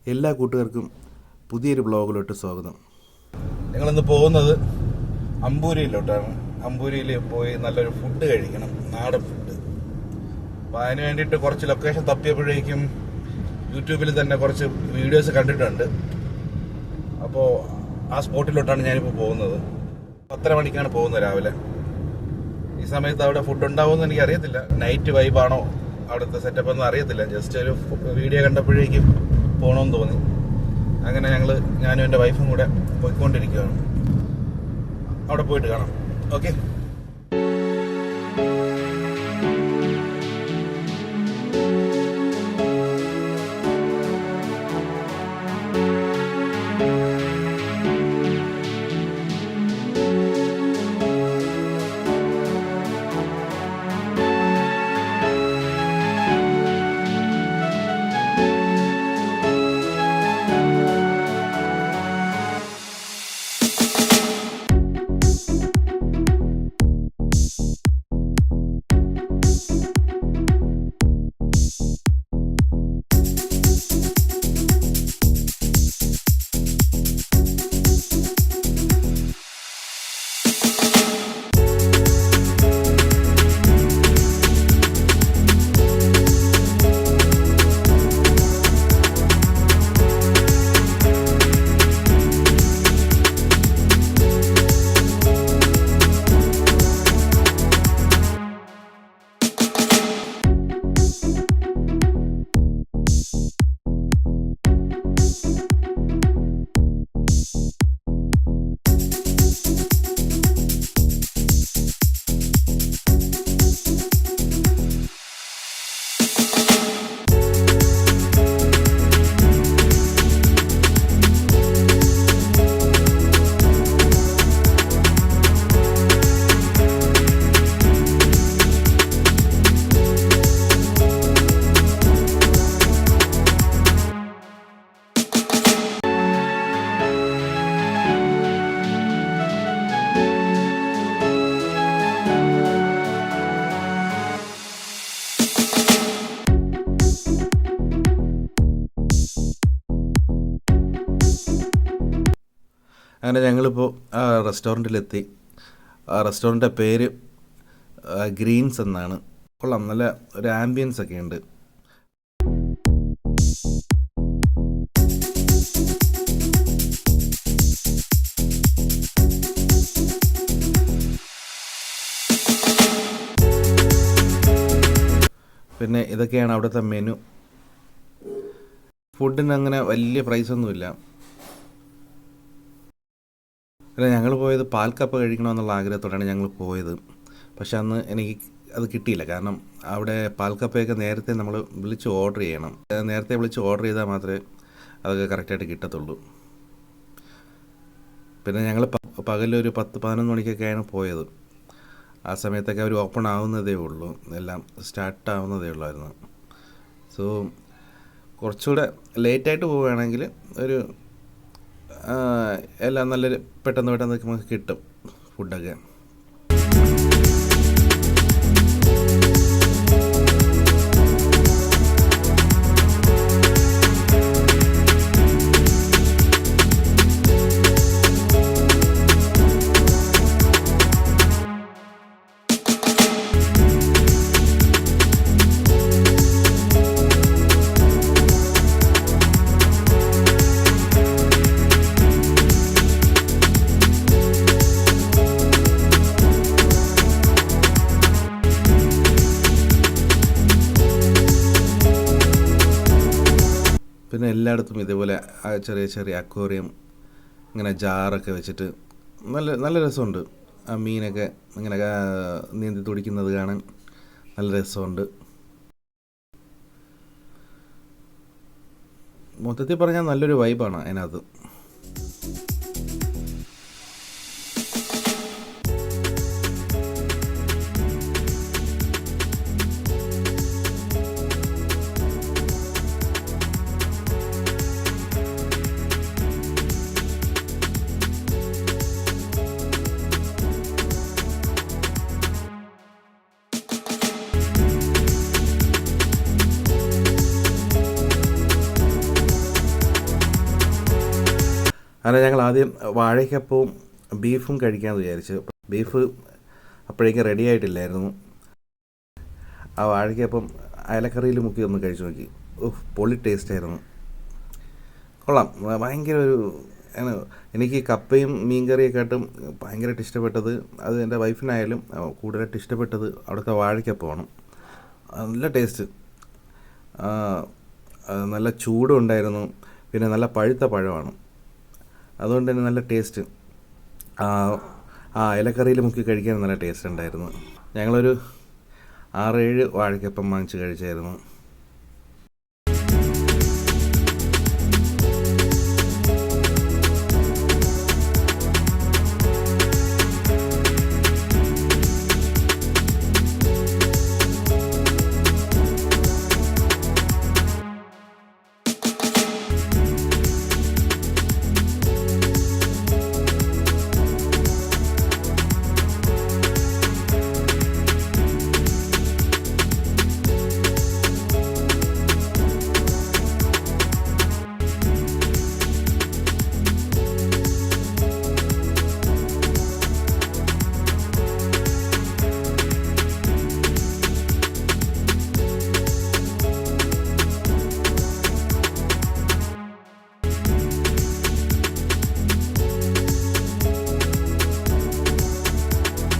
എല്ലാ കൂട്ടുകാർക്കും പുതിയൊരു ബ്ലോഗിലോട്ട് സ്വാഗതം. ഞങ്ങളിന്ന് പോകുന്നത് അമ്പൂരിയിലോട്ടാണ്. അമ്പൂരിയിൽ പോയി നല്ലൊരു ഫുഡ് കഴിക്കണം, നാടൻ ഫുഡ്. അപ്പോൾ അതിന് വേണ്ടിയിട്ട് കുറച്ച് ലൊക്കേഷൻ തപ്പിയപ്പോഴേക്കും യൂട്യൂബിൽ തന്നെ കുറച്ച് വീഡിയോസ് കണ്ടിട്ടുണ്ട്. അപ്പോൾ ആ സ്പോട്ടിലോട്ടാണ് ഞാനിപ്പോൾ പോകുന്നത്. 10:30 മണിക്കാണ് പോകുന്നത് രാവിലെ. ഈ സമയത്ത് അവിടെ ഫുഡ് ഉണ്ടാവുമെന്ന് എനിക്ക് അറിയത്തില്ല. നൈറ്റ് വൈബാണോ അവിടുത്തെ സെറ്റപ്പ് ഒന്നും അറിയത്തില്ല. ജസ്റ്റ് ഒരു വീഡിയോ കണ്ടപ്പോഴേക്കും പോകണമെന്ന് തോന്നി. അങ്ങനെ ഞാനും എൻ്റെ വൈഫും കൂടെ പോയിക്കൊണ്ടിരിക്കുകയാണ്. അവിടെ പോയിട്ട് കാണാം. ഓക്കെ. അങ്ങനെ ഞങ്ങളിപ്പോൾ ആ റെസ്റ്റോറൻറ്റിലെത്തി. ആ റെസ്റ്റോറൻറ്റിൻ്റെ പേര് ഗ്രീൻസ് എന്നാണ്. കൊള്ളാം, നല്ല ഒരു ആംബിയൻസ് ഒക്കെ ഉണ്ട്. പിന്നെ ഇതൊക്കെയാണ് അവിടുത്തെ മെനു. ഫുഡിന് അങ്ങനെ വലിയ പ്രൈസൊന്നുമില്ല. പിന്നെ ഞങ്ങൾ പോയത് പാൽക്കപ്പ കഴിക്കണമെന്നുള്ള ആഗ്രഹത്തോടെയാണ് ഞങ്ങൾ പോയത്. പക്ഷെ അന്ന് എനിക്ക് അത് കിട്ടിയില്ല. കാരണം അവിടെ പാൽക്കപ്പയൊക്കെ നേരത്തെ നമ്മൾ വിളിച്ച് ഓർഡർ ചെയ്യണം. നേരത്തെ വിളിച്ച് ഓർഡർ ചെയ്താൽ മാത്രമേ അതൊക്കെ കറക്റ്റായിട്ട് കിട്ടത്തുള്ളൂ. പിന്നെ ഞങ്ങൾ പകലൊരു 10-11 മണിക്കൊക്കെയാണ് പോയത്. ആ സമയത്തൊക്കെ അവർ ഓപ്പൺ ആവുന്നതേ ഉള്ളൂ, എല്ലാം സ്റ്റാർട്ട് ആവുന്നതേ ഉള്ളായിരുന്നു. സോ കുറച്ചുകൂടെ ലേറ്റായിട്ട് പോവുകയാണെങ്കിൽ ഒരു എല്ലാം നല്ലൊരു പെട്ടെന്ന് നമുക്ക് കിട്ടും ഫുഡൊക്കെ. പിന്നെ എല്ലായിടത്തും ഇതേപോലെ ചെറിയ ചെറിയ അക്വേറിയം, ഇങ്ങനെ ജാറൊക്കെ വെച്ചിട്ട് നല്ല രസമുണ്ട്. ആ മീനൊക്കെ ഇങ്ങനെ നീന്തി തുടിക്കുന്നത് കാണാൻ നല്ല രസമുണ്ട്. മൊത്തത്തിൽ പറഞ്ഞാൽ നല്ലൊരു വൈബാണ് അതിനകത്ത്. അങ്ങനെ ഞങ്ങൾ ആദ്യം വാഴയ്ക്കപ്പവും ബീഫും കഴിക്കാമെന്ന് വിചാരിച്ചു. ബീഫ് അപ്പോഴേക്കും റെഡി ആയിട്ടില്ലായിരുന്നു. ആ വാഴയ്ക്കപ്പം അയലക്കറിയിൽ മുക്കി ഒന്ന് കഴിച്ചു നോക്കി. പൊളി ടേസ്റ്റായിരുന്നു. കൊള്ളാം. ഭയങ്കര എനിക്ക് കപ്പയും മീൻ കറിയെക്കാട്ടും ഭയങ്കരമായിട്ട് ഇഷ്ടപ്പെട്ടത്, അത് എൻ്റെ വൈഫിനായാലും കൂടുതലായിട്ട് ഇഷ്ടപ്പെട്ടത് അവിടുത്തെ വാഴയ്ക്കപ്പമാണ്. നല്ല ടേസ്റ്റ്, നല്ല ചൂടും ഉണ്ടായിരുന്നു. പിന്നെ നല്ല പഴുത്ത പഴമാണ്, അതുകൊണ്ട് തന്നെ നല്ല ടേസ്റ്റ്. ഇലക്കറിയിൽ മുക്കി കഴിക്കാൻ നല്ല ടേസ്റ്റ് ഉണ്ടായിരുന്നു. ഞങ്ങളൊരു 6-7 വാഴയ്ക്കപ്പം വാങ്ങിച്ച് കഴിച്ചായിരുന്നു.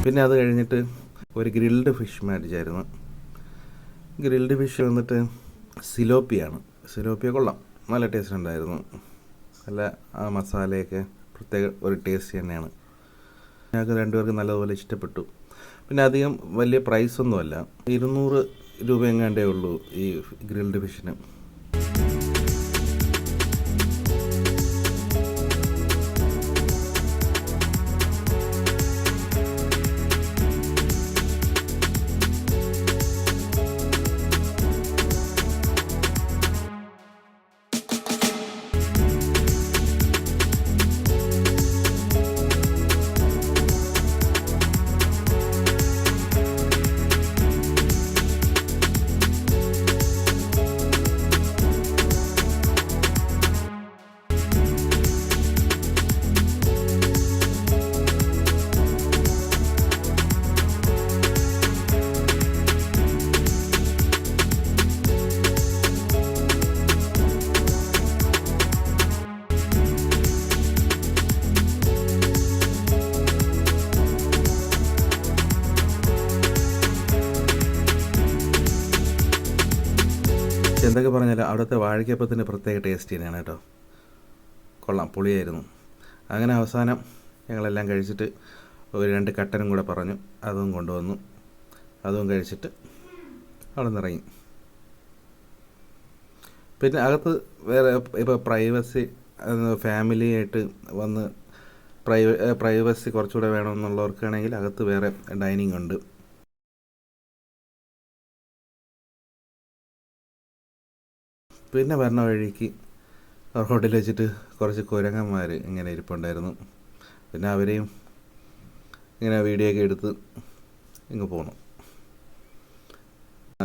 പിന്നെ അത് കഴിഞ്ഞിട്ട് ഒരു ഗ്രിൽഡ് ഫിഷ് മേടിച്ചായിരുന്നു. ഗ്രിൽഡ് ഫിഷ് വന്നിട്ട് സിലോപ്പിയാണ്. സിലോപ്പിയ കൊള്ളാം, നല്ല ടേസ്റ്റ് ഉണ്ടായിരുന്നു. നല്ല ആ മസാലയൊക്കെ പ്രത്യേക ഒരു ടേസ്റ്റ് തന്നെയാണ്. ഞങ്ങൾക്ക് രണ്ടുപേർക്കും നല്ലതുപോലെ ഇഷ്ടപ്പെട്ടു. പിന്നെ അധികം വലിയ പ്രൈസൊന്നുമല്ല, 200 രൂപ എങ്ങാണ്ടേ ഉള്ളൂ ഈ ഗ്രിൽഡ് ഫിഷിന്. എന്തൊക്കെ പറഞ്ഞാലും അവിടുത്തെ വാഴയ്ക്കപ്പത്തിന് പ്രത്യേക ടേസ്റ്റ് തന്നെയാണ് കേട്ടോ. കൊള്ളാം, പൊളിയായിരുന്നു. അങ്ങനെ അവസാനം ഞങ്ങളെല്ലാം കഴിച്ചിട്ട് ഒരു 2 കട്ടനും കൂടെ പറഞ്ഞു, അതും കൊണ്ടുവന്നു. അതും കഴിച്ചിട്ട് അവിടെ നിന്ന് ഇറങ്ങി. പിന്നെ അകത്ത് വേറെ ഇപ്പോൾ പ്രൈവസി, ഫാമിലിയായിട്ട് വന്ന് പ്രൈവസി കുറച്ചുകൂടെ വേണമെന്നുള്ളവർക്കാണെങ്കിൽ അകത്ത് വേറെ ഡൈനിങ് ഉണ്ട്. പിന്നെ വരണ വഴിക്ക് റോഡിൽ വെച്ചിട്ട് കുറച്ച് കുരങ്ങന്മാർ ഇങ്ങനെ ഇരിപ്പുണ്ടായിരുന്നു. പിന്നെ അവരെയും ഇങ്ങനെ വീഡിയോ ഒക്കെ എടുത്ത് ഇങ്ങ് പോകണം.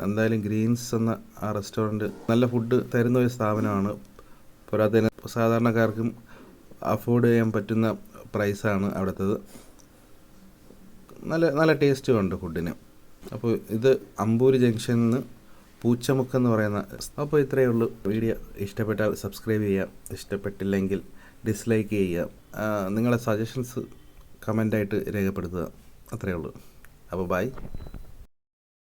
എന്തായാലും ഗ്രീൻസ് എന്ന ആ റെസ്റ്റോറൻറ്റ് നല്ല ഫുഡ് തരുന്ന ഒരു സ്ഥാപനമാണ്. പോരാത്തതിന് സാധാരണക്കാർക്കും അഫോർഡ് ചെയ്യാൻ പറ്റുന്ന പ്രൈസാണ് അവിടുത്തേത്. നല്ല ടേസ്റ്റും ഉണ്ട് ഫുഡിന്. അപ്പോൾ ഇത് അമ്പൂരി ജംഗ്ഷനിൽ നിന്ന് പൂച്ചമുക്കെന്ന് പറയുന്ന. അപ്പോൾ ഇത്രയേ ഉള്ളൂ. വീഡിയോ ഇഷ്ടപ്പെട്ടാൽ സബ്സ്ക്രൈബ് ചെയ്യുക, ഇഷ്ടപ്പെട്ടില്ലെങ്കിൽ ഡിസ്ലൈക്ക് ചെയ്യുക. നിങ്ങളെ സജഷൻസ് കമൻ്റായിട്ട് രേഖപ്പെടുത്തുക. അത്രയേ ഉള്ളൂ. അപ്പോൾ ബൈ.